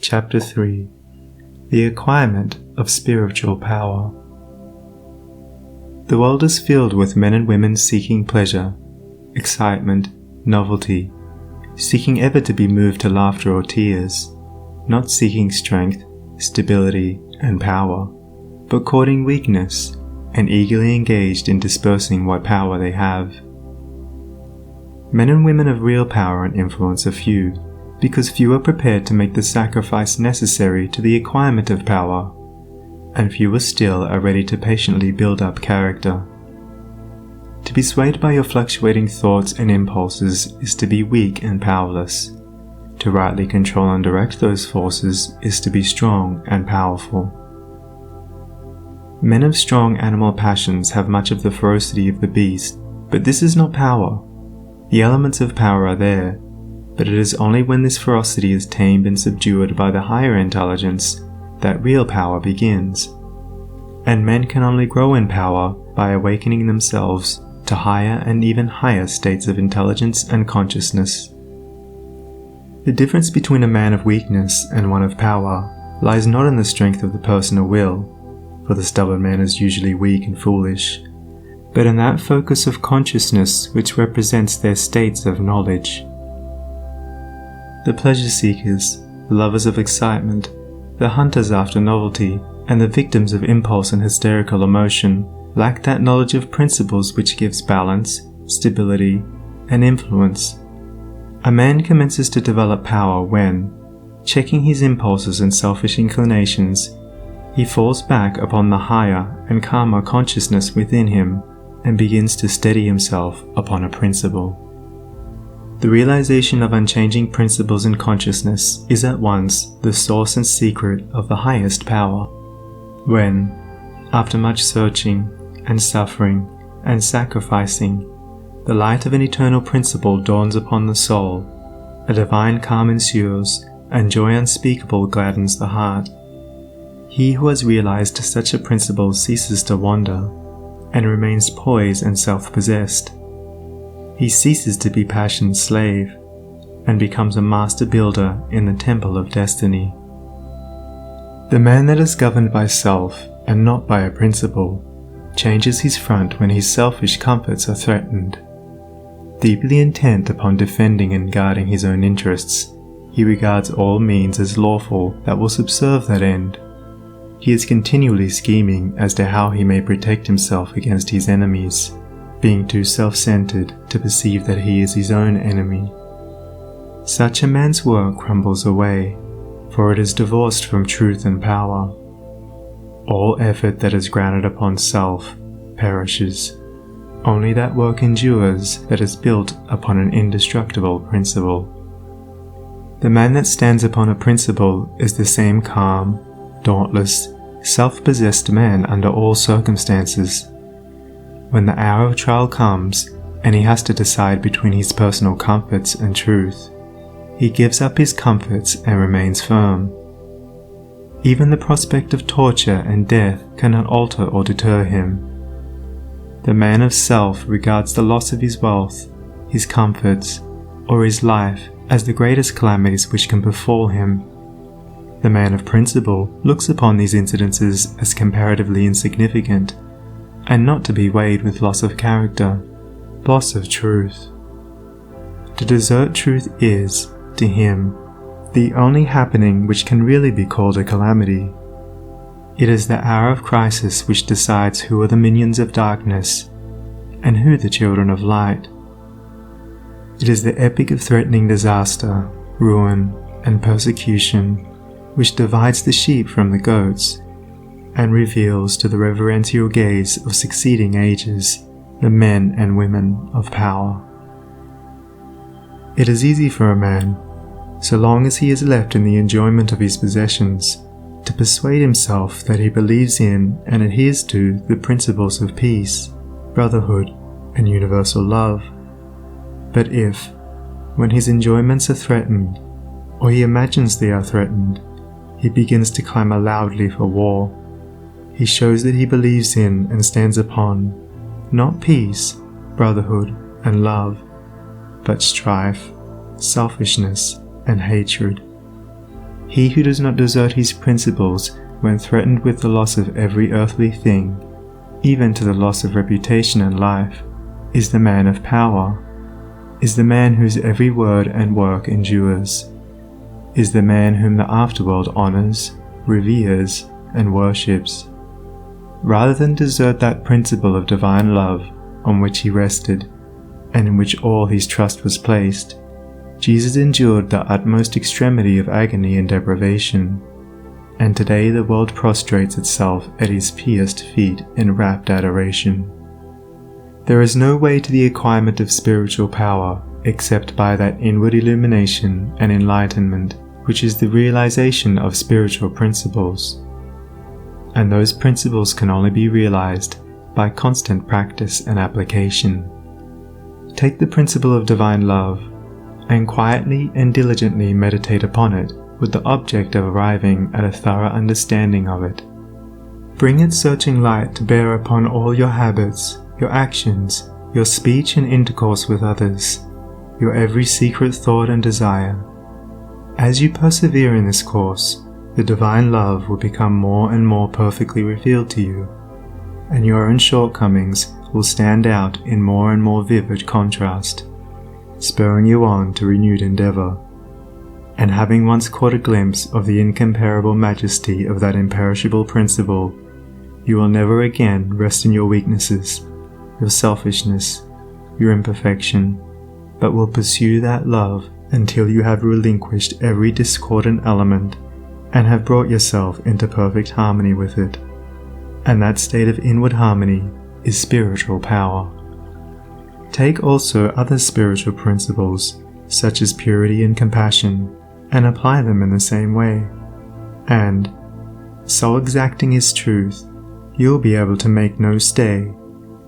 Chapter 3. The Acquirement of Spiritual Power. The world is filled with men and women seeking pleasure, excitement, novelty, seeking ever to be moved to laughter or tears, not seeking strength, stability, and power, but courting weakness and eagerly engaged in dispersing what power they have. Men and women of real power and influence are few, because few are prepared to make the sacrifice necessary to the acquirement of power, and fewer still are ready to patiently build up character. To be swayed by your fluctuating thoughts and impulses is to be weak and powerless. To rightly control and direct those forces is to be strong and powerful. Men of strong animal passions have much of the ferocity of the beast, but this is not power. The elements of power are there, but it is only when this ferocity is tamed and subdued by the higher intelligence that real power begins. And men can only grow in power by awakening themselves to higher and even higher states of intelligence and consciousness. The difference between a man of weakness and one of power lies not in the strength of the personal will, for the stubborn man is usually weak and foolish, but in that focus of consciousness which represents their states of knowledge. The pleasure seekers, the lovers of excitement, the hunters after novelty, and the victims of impulse and hysterical emotion lack that knowledge of principles which gives balance, stability, and influence. A man commences to develop power when, checking his impulses and selfish inclinations, he falls back upon the higher and calmer consciousness within him and begins to steady himself upon a principle. The realization of unchanging principles in consciousness is at once the source and secret of the highest power. When, after much searching and suffering and sacrificing, the light of an eternal principle dawns upon the soul, a divine calm ensues, and joy unspeakable gladdens the heart. He who has realized such a principle ceases to wander, and remains poised and self-possessed. He ceases to be passion's slave, and becomes a master builder in the temple of destiny. The man that is governed by self, and not by a principle, changes his front when his selfish comforts are threatened. Deeply intent upon defending and guarding his own interests, he regards all means as lawful that will subserve that end. He is continually scheming as to how he may protect himself against his enemies, being too self-centered to perceive that he is his own enemy. Such a man's work crumbles away, for it is divorced from truth and power. All effort that is grounded upon self perishes. Only that work endures that is built upon an indestructible principle. The man that stands upon a principle is the same calm, dauntless, self-possessed man under all circumstances. When the hour of trial comes, and he has to decide between his personal comforts and truth, he gives up his comforts and remains firm. Even the prospect of torture and death cannot alter or deter him. The man of self regards the loss of his wealth, his comforts, or his life as the greatest calamities which can befall him. The man of principle looks upon these incidences as comparatively insignificant, and not to be weighed with loss of character, loss of truth. To desert truth is, to him, the only happening which can really be called a calamity. It is the hour of crisis which decides who are the minions of darkness, and who the children of light. It is the epoch of threatening disaster, ruin, and persecution, which divides the sheep from the goats, and reveals to the reverential gaze of succeeding ages the men and women of power. It is easy for a man, so long as he is left in the enjoyment of his possessions, to persuade himself that he believes in and adheres to the principles of peace, brotherhood, and universal love. But if, when his enjoyments are threatened, or he imagines they are threatened, he begins to clamor loudly for war, he shows that he believes in and stands upon, not peace, brotherhood, and love, but strife, selfishness, and hatred. He who does not desert his principles when threatened with the loss of every earthly thing, even to the loss of reputation and life, is the man of power, is the man whose every word and work endures, is the man whom the afterworld honors, reveres, and worships. Rather than desert that principle of divine love on which he rested, and in which all his trust was placed, Jesus endured the utmost extremity of agony and deprivation, and today the world prostrates itself at his pierced feet in rapt adoration. There is no way to the acquirement of spiritual power except by that inward illumination and enlightenment which is the realization of spiritual principles, and those principles can only be realized by constant practice and application. Take the principle of divine love, and quietly and diligently meditate upon it with the object of arriving at a thorough understanding of it. Bring its searching light to bear upon all your habits, your actions, your speech and intercourse with others, your every secret thought and desire. As you persevere in this course, the divine love will become more and more perfectly revealed to you, and your own shortcomings will stand out in more and more vivid contrast, spurring you on to renewed endeavor. And having once caught a glimpse of the incomparable majesty of that imperishable principle, you will never again rest in your weaknesses, your selfishness, your imperfection, but will pursue that love until you have relinquished every discordant element and have brought yourself into perfect harmony with it. And that state of inward harmony is spiritual power. Take also other spiritual principles, such as purity and compassion, and apply them in the same way. And, so exacting is truth, you will be able to make no stay,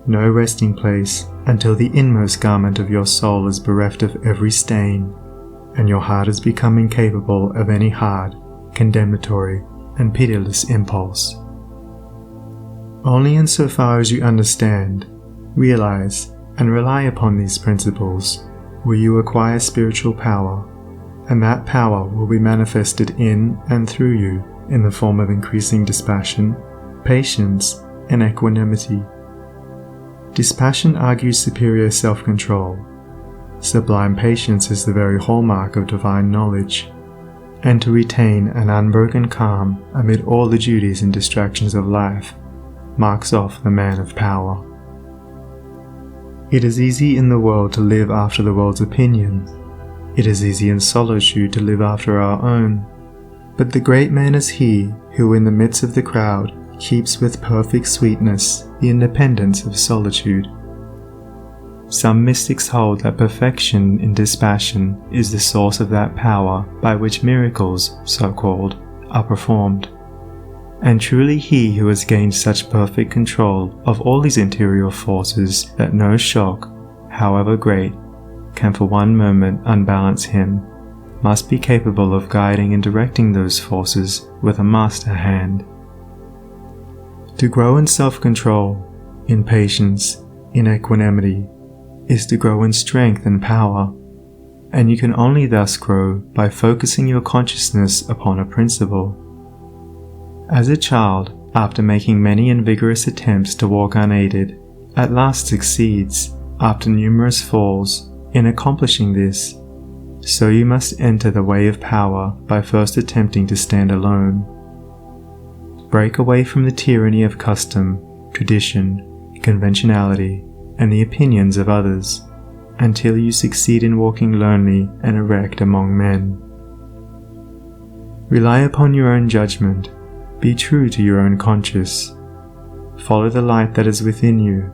no resting place, until the inmost garment of your soul is bereft of every stain, and your heart has become incapable of any hard, condemnatory, and pitiless impulse. Only in so far as you understand, realize, and rely upon these principles, will you acquire spiritual power, and that power will be manifested in and through you in the form of increasing dispassion, patience, and equanimity. Dispassion argues superior self-control. Sublime patience is the very hallmark of divine knowledge, and to retain an unbroken calm amid all the duties and distractions of life marks off the man of power. It is easy in the world to live after the world's opinion. It is easy in solitude to live after our own. But the great man is he who in the midst of the crowd keeps with perfect sweetness the independence of solitude. Some mystics hold that perfection in dispassion is the source of that power by which miracles, so-called, are performed. And truly he who has gained such perfect control of all his interior forces that no shock, however great, can for one moment unbalance him, must be capable of guiding and directing those forces with a master hand. To grow in self-control, in patience, in equanimity, is to grow in strength and power, and you can only thus grow by focusing your consciousness upon a principle. As a child, after making many and vigorous attempts to walk unaided, at last succeeds, after numerous falls, in accomplishing this, so you must enter the way of power by first attempting to stand alone. Break away from the tyranny of custom, tradition, conventionality, and the opinions of others, until you succeed in walking lonely and erect among men. Rely upon your own judgment. Be true to your own conscience. Follow the light that is within you.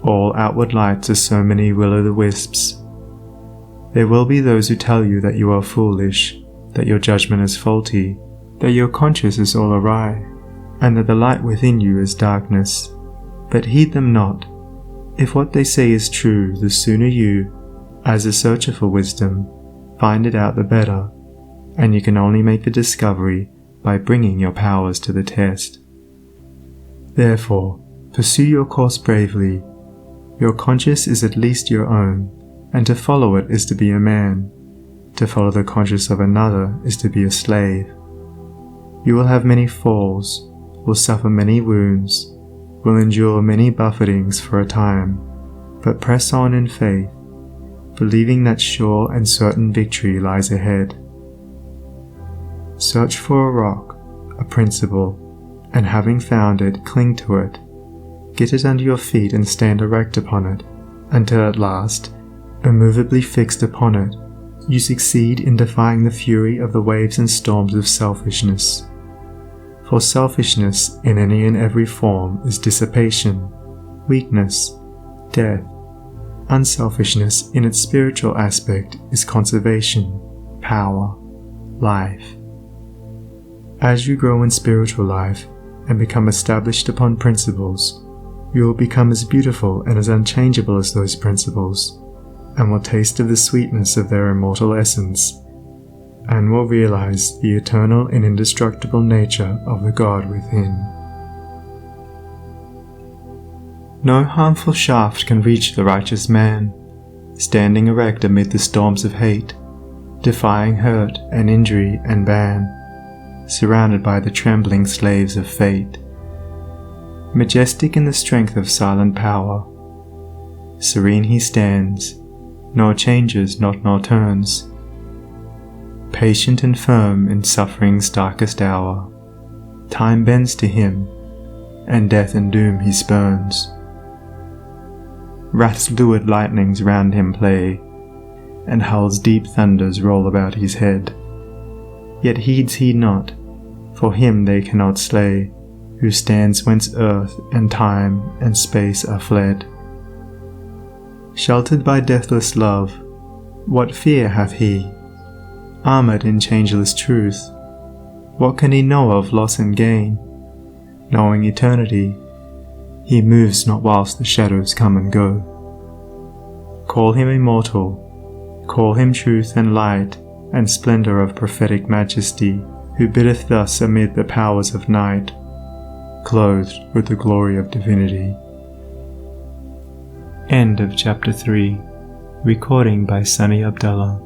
All outward lights are so many will-o'-the-wisps. There will be those who tell you that you are foolish, that your judgment is faulty, that your conscience is all awry, and that the light within you is darkness. But heed them not. If what they say is true, the sooner you, as a searcher for wisdom, find it out the better, and you can only make the discovery by bringing your powers to the test. Therefore, pursue your course bravely. Your conscience is at least your own, and to follow it is to be a man. To follow the conscience of another is to be a slave. You will have many falls, will suffer many wounds, will endure many buffetings for a time, but press on in faith, believing that sure and certain victory lies ahead. Search for a rock, a principle, and having found it, cling to it. Get it under your feet and stand erect upon it, until at last, immovably fixed upon it, you succeed in defying the fury of the waves and storms of selfishness. For selfishness in any and every form is dissipation, weakness, death. Unselfishness in its spiritual aspect is conservation, power, life. As you grow in spiritual life and become established upon principles, you will become as beautiful and as unchangeable as those principles, and will taste of the sweetness of their immortal essence, and will realize the eternal and indestructible nature of the God within. No harmful shaft can reach the righteous man, standing erect amid the storms of hate, defying hurt and injury and ban, surrounded by the trembling slaves of fate. Majestic in the strength of silent power, serene he stands, nor changes not nor turns, patient and firm in suffering's darkest hour. Time bends to him, and death and doom he spurns. Wrath's lurid lightnings round him play, and hell's deep thunders roll about his head. Yet heeds he not, for him they cannot slay, who stands whence earth and time and space are fled. Sheltered by deathless love, what fear hath he? Armoured in changeless truth, what can he know of loss and gain? Knowing eternity, he moves not whilst the shadows come and go. Call him immortal, call him truth and light and splendour of prophetic majesty, who biddeth thus amid the powers of night, clothed with the glory of divinity. End of Chapter 3. Recording by Sonnie Abdalla.